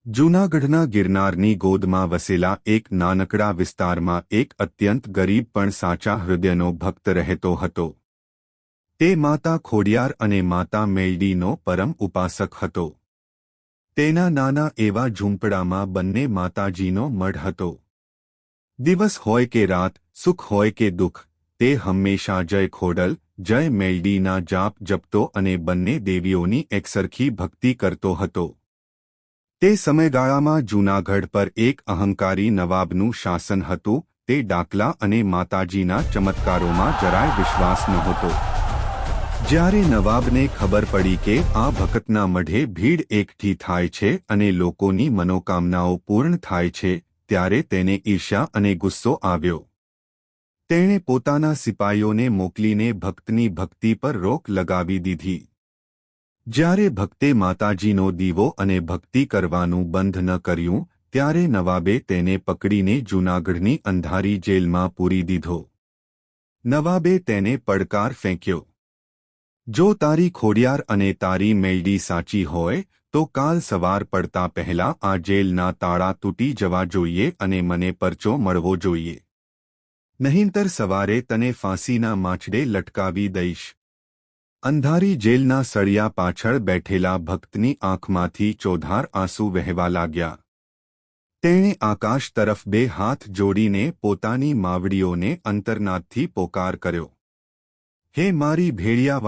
જૂનાગઢના ગિરનારની ગોદમાં વસેલા એક નાનકડા વિસ્તારમાં એક અત્યંત ગરીબ પણ સાચા હૃદયનો ભક્ત રહેતો હતો. તે માતા ખોડિયાર અને માતા મેલડીનો પરમ ઉપાસક હતો. તેના નાના એવા ઝૂંપડામાં બંને માતાજીનો મઢ હતો. દિવસ હોય કે રાત, સુખ હોય કે દુઃખ, તે હંમેશા જય ખોડલ, જય મેલડીના જાપ જપતો અને બંને દેવીઓની એકસરખી ભક્તિ કરતો હતો. તે સમયગાળામાં જૂનાગઢ પર એક અહંકારી નવાબનું શાસન હતું. તે ડાકલા અને માતાજીના ચમત્કારોમાં જરાય વિશ્વાસ નહોતો. જ્યારે નવાબને ખબર પડી કે આ ભક્તના મઢે ભીડ એકઠી થાય છે અને લોકોની મનોકામનાઓ પૂર્ણ થાય છે, ત્યારે તેને ઈર્ષ્યા અને ગુસ્સો આવ્યો. તેણે પોતાના સિપાઈઓને મોકલીને ભક્તની ભક્તિ પર રોક લગાવી દીધી. જ્યારે ભક્તે માતાજીનો દીવો અને ભક્તિ કરવાનું બંધ ન કર્યું, ત્યારે નવાબે તેને પકડીને જૂનાગઢની અંધારી જેલમાં પૂરી દીધો. નવાબે તેને પડકાર ફેંક્યો, જો તારી ખોડિયાર અને તારી મેલડી સાચી હોય તો કાલ સવાર પડતા પહેલા આ જેલના તાળા તૂટી જવા જોઈએ અને મને પરચો મળવો જોઈએ. નહીંતર સવારે તને ફાંસીના માંચડે લટકાવી દઈશ. અંધારી જેલના સળિયા પાછળ બેઠેલા ભક્તની આંખમાંથી ચોધાર આંસુ વહેવા લાગ્યા. તેણે આકાશ તરફ બે હાથ જોડીને પોતાની માવડીઓને અંતરનાદથી પોકાર કર્યો, હે મારી ભેળિયાવાળી